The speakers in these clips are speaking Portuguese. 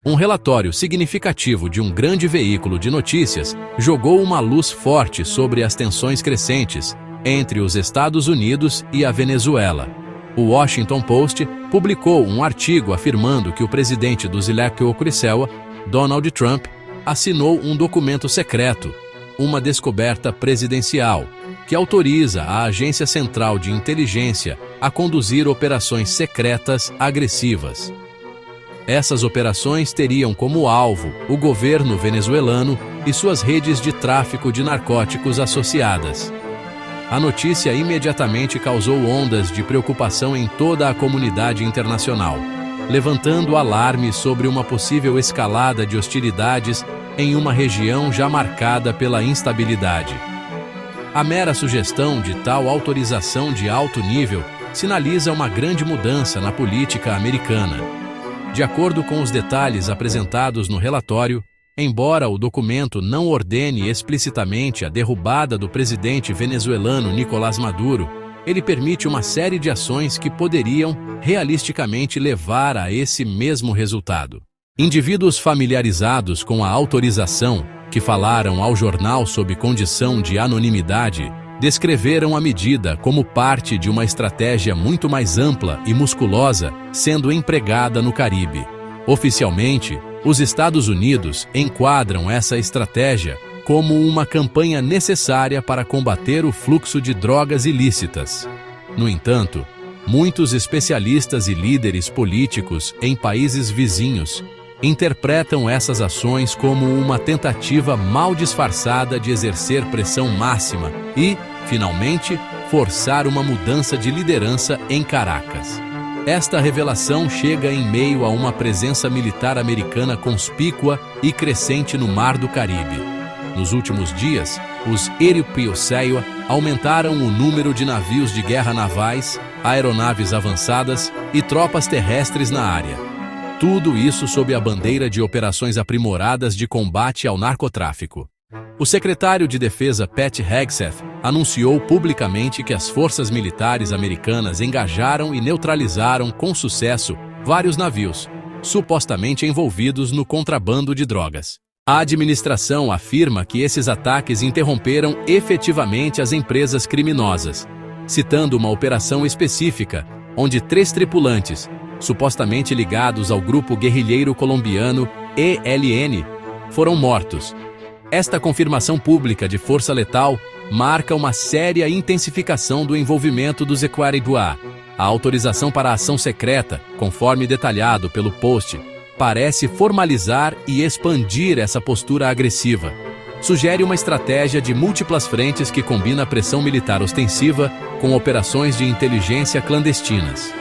Um relatório significativo de um grande veículo de notícias jogou uma luz forte sobre as tensões crescentes entre os Estados Unidos e a Venezuela. O Washington Post publicou um artigo afirmando que o presidente do Zilekocrisel, Donald Trump, assinou um documento secreto, uma descoberta presidencial, que autoriza a Agência Central de Inteligência a conduzir operações secretas agressivas. Essas operações teriam como alvo o governo venezuelano e suas redes de tráfico de narcóticos associadas. A notícia imediatamente causou ondas de preocupação em toda a comunidade internacional, levantando alarme sobre uma possível escalada de hostilidades em uma região já marcada pela instabilidade. A mera sugestão de tal autorização de alto nível sinaliza uma grande mudança na política americana. De acordo com os detalhes apresentados no relatório, embora o documento não ordene explicitamente a derrubada do presidente venezuelano Nicolás Maduro, ele permite uma série de ações que poderiam realisticamente levar a esse mesmo resultado. Indivíduos familiarizados com a autorização, que falaram ao jornal sob condição de anonimidade, descreveram a medida como parte de uma estratégia muito mais ampla e musculosa sendo empregada no Caribe. Oficialmente, os Estados Unidos enquadram essa estratégia como uma campanha necessária para combater o fluxo de drogas ilícitas. No entanto, muitos especialistas e líderes políticos em países vizinhos interpretam essas ações como uma tentativa mal disfarçada de exercer pressão máxima e, finalmente, forçar uma mudança de liderança em Caracas. Esta revelação chega em meio a uma presença militar americana conspícua e crescente no Mar do Caribe. Nos últimos dias, os europeus aumentaram o número de navios de guerra navais, aeronaves avançadas e tropas terrestres na área. Tudo isso sob a bandeira de operações aprimoradas de combate ao narcotráfico. O secretário de Defesa Pete Hegseth anunciou publicamente que as forças militares americanas engajaram e neutralizaram com sucesso vários navios, supostamente envolvidos no contrabando de drogas. A administração afirma que esses ataques interromperam efetivamente as empresas criminosas, citando uma operação específica, onde 3 tripulantes, supostamente ligados ao grupo guerrilheiro colombiano ELN, foram mortos. Esta confirmação pública de força letal marca uma séria intensificação do envolvimento dos Equaribuá. A autorização para a ação secreta, conforme detalhado pelo Post, parece formalizar e expandir essa postura agressiva. Sugere uma estratégia de múltiplas frentes que combina a pressão militar ostensiva com operações de inteligência clandestinas.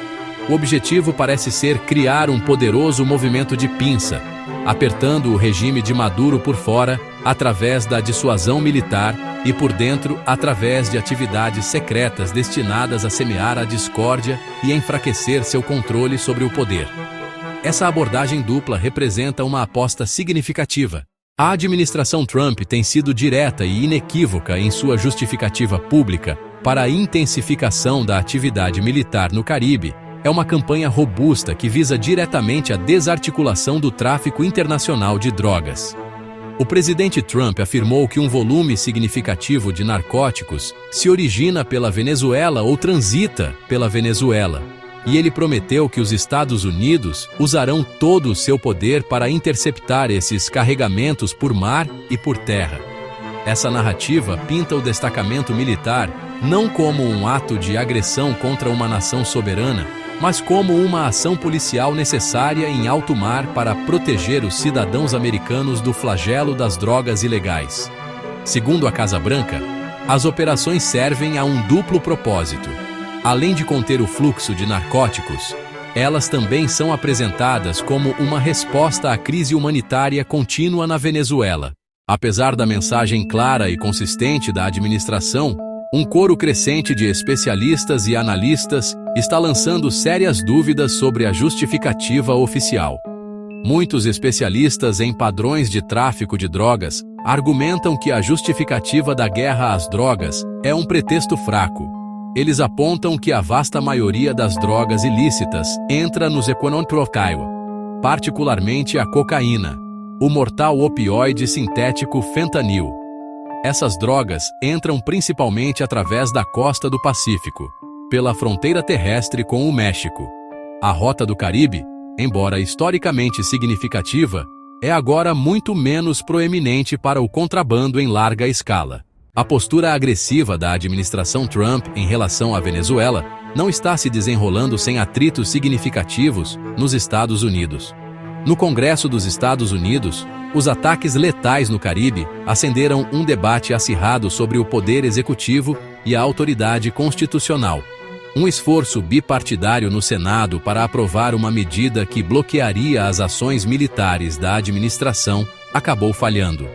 O objetivo parece ser criar um poderoso movimento de pinça, apertando o regime de Maduro por fora, através da dissuasão militar, e por dentro, através de atividades secretas destinadas a semear a discórdia e enfraquecer seu controle sobre o poder. Essa abordagem dupla representa uma aposta significativa. A administração Trump tem sido direta e inequívoca em sua justificativa pública para a intensificação da atividade militar no Caribe. É uma campanha robusta que visa diretamente a desarticulação do tráfico internacional de drogas. O presidente Trump afirmou que um volume significativo de narcóticos se origina pela Venezuela ou transita pela Venezuela, e ele prometeu que os Estados Unidos usarão todo o seu poder para interceptar esses carregamentos por mar e por terra. Essa narrativa pinta o destacamento militar não como um ato de agressão contra uma nação soberana, mas como uma ação policial necessária em alto mar para proteger os cidadãos americanos do flagelo das drogas ilegais. Segundo a Casa Branca, as operações servem a um duplo propósito. Além de conter o fluxo de narcóticos, elas também são apresentadas como uma resposta à crise humanitária contínua na Venezuela. Apesar da mensagem clara e consistente da administração, um coro crescente de especialistas e analistas está lançando sérias dúvidas sobre a justificativa oficial. Muitos especialistas em padrões de tráfico de drogas argumentam que a justificativa da guerra às drogas é um pretexto fraco. Eles apontam que a vasta maioria das drogas ilícitas entra nos economicais particularmente a cocaína, o mortal opioide sintético fentanil. Essas drogas entram principalmente através da costa do Pacífico, pela fronteira terrestre com o México. A Rota do Caribe, embora historicamente significativa, é agora muito menos proeminente para o contrabando em larga escala. A postura agressiva da administração Trump em relação à Venezuela não está se desenrolando sem atritos significativos nos Estados Unidos. No Congresso dos Estados Unidos, os ataques letais no Caribe acenderam um debate acirrado sobre o poder executivo e a autoridade constitucional. Um esforço bipartidário no Senado para aprovar uma medida que bloquearia as ações militares da administração acabou falhando.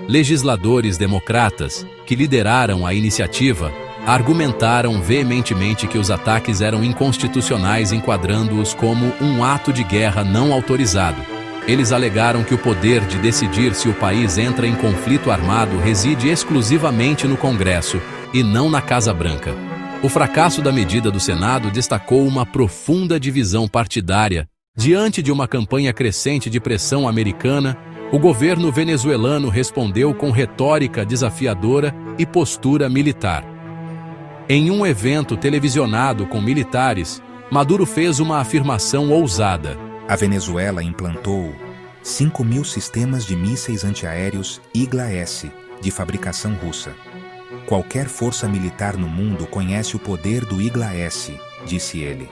Legisladores democratas, que lideraram a iniciativa, argumentaram veementemente que os ataques eram inconstitucionais, enquadrando-os como um ato de guerra não autorizado. Eles alegaram que o poder de decidir se o país entra em conflito armado reside exclusivamente no Congresso e não na Casa Branca. O fracasso da medida do Senado destacou uma profunda divisão partidária. Diante de uma campanha crescente de pressão americana, o governo venezuelano respondeu com retórica desafiadora e postura militar. Em um evento televisionado com militares, Maduro fez uma afirmação ousada. A Venezuela implantou 5.000 sistemas de mísseis antiaéreos Igla-S de fabricação russa. Qualquer força militar no mundo conhece o poder do Igla-S, disse ele,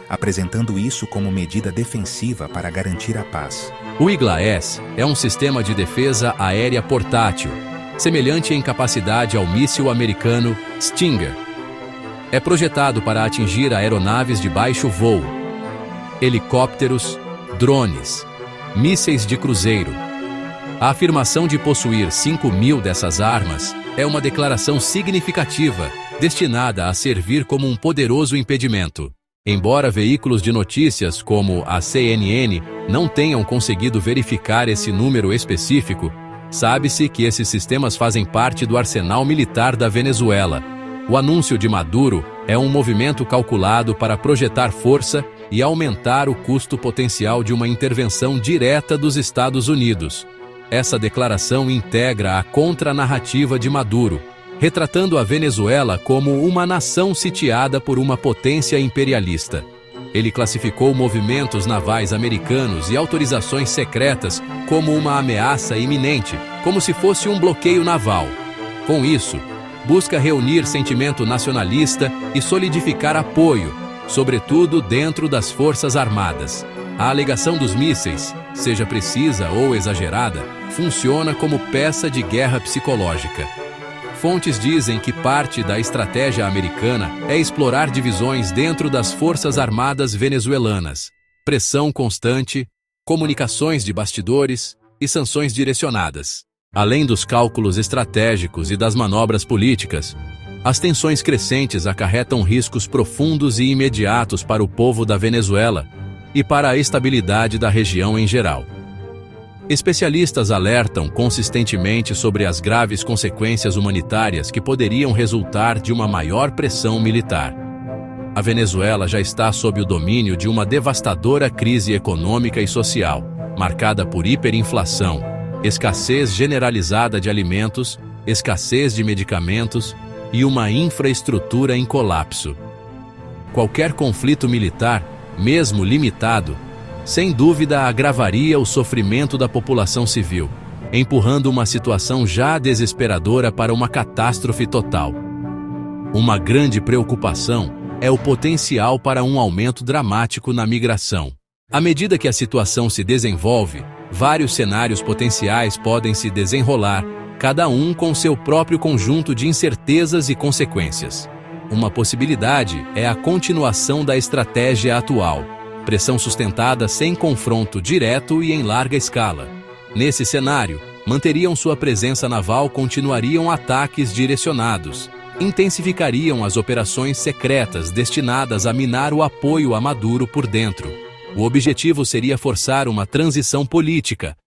apresentando isso como medida defensiva para garantir a paz. O Igla-S é um sistema de defesa aérea portátil, semelhante em capacidade ao míssil americano Stinger. É projetado para atingir aeronaves de baixo voo, helicópteros, drones, mísseis de cruzeiro. A afirmação de possuir 5.000 dessas armas é uma declaração significativa, destinada a servir como um poderoso impedimento. Embora veículos de notícias como a CNN não tenham conseguido verificar esse número específico, sabe-se que esses sistemas fazem parte do arsenal militar da Venezuela. O anúncio de Maduro é um movimento calculado para projetar força e aumentar o custo potencial de uma intervenção direta dos Estados Unidos. Essa declaração integra a contranarrativa de Maduro, retratando a Venezuela como uma nação sitiada por uma potência imperialista. Ele classificou movimentos navais americanos e autorizações secretas como uma ameaça iminente, como se fosse um bloqueio naval. Com isso, busca reunir sentimento nacionalista e solidificar apoio, sobretudo dentro das Forças Armadas. A alegação dos mísseis, seja precisa ou exagerada, funciona como peça de guerra psicológica. Fontes dizem que parte da estratégia americana é explorar divisões dentro das Forças Armadas venezuelanas, pressão constante, comunicações de bastidores e sanções direcionadas. Além dos cálculos estratégicos e das manobras políticas, as tensões crescentes acarretam riscos profundos e imediatos para o povo da Venezuela e para a estabilidade da região em geral. Especialistas alertam consistentemente sobre as graves consequências humanitárias que poderiam resultar de uma maior pressão militar. A Venezuela já está sob o domínio de uma devastadora crise econômica e social, marcada por hiperinflação, escassez generalizada de alimentos, escassez de medicamentos e uma infraestrutura em colapso. Qualquer conflito militar, mesmo limitado, sem dúvida agravaria o sofrimento da população civil, empurrando uma situação já desesperadora para uma catástrofe total. Uma grande preocupação é o potencial para um aumento dramático na migração. À medida que a situação se desenvolve, vários cenários potenciais podem se desenrolar, cada um com seu próprio conjunto de incertezas e consequências. Uma possibilidade é a continuação da estratégia atual, pressão sustentada sem confronto direto e em larga escala. Nesse cenário, manteriam sua presença naval, continuariam ataques direcionados, intensificariam as operações secretas destinadas a minar o apoio a Maduro por dentro. O objetivo seria forçar uma transição política,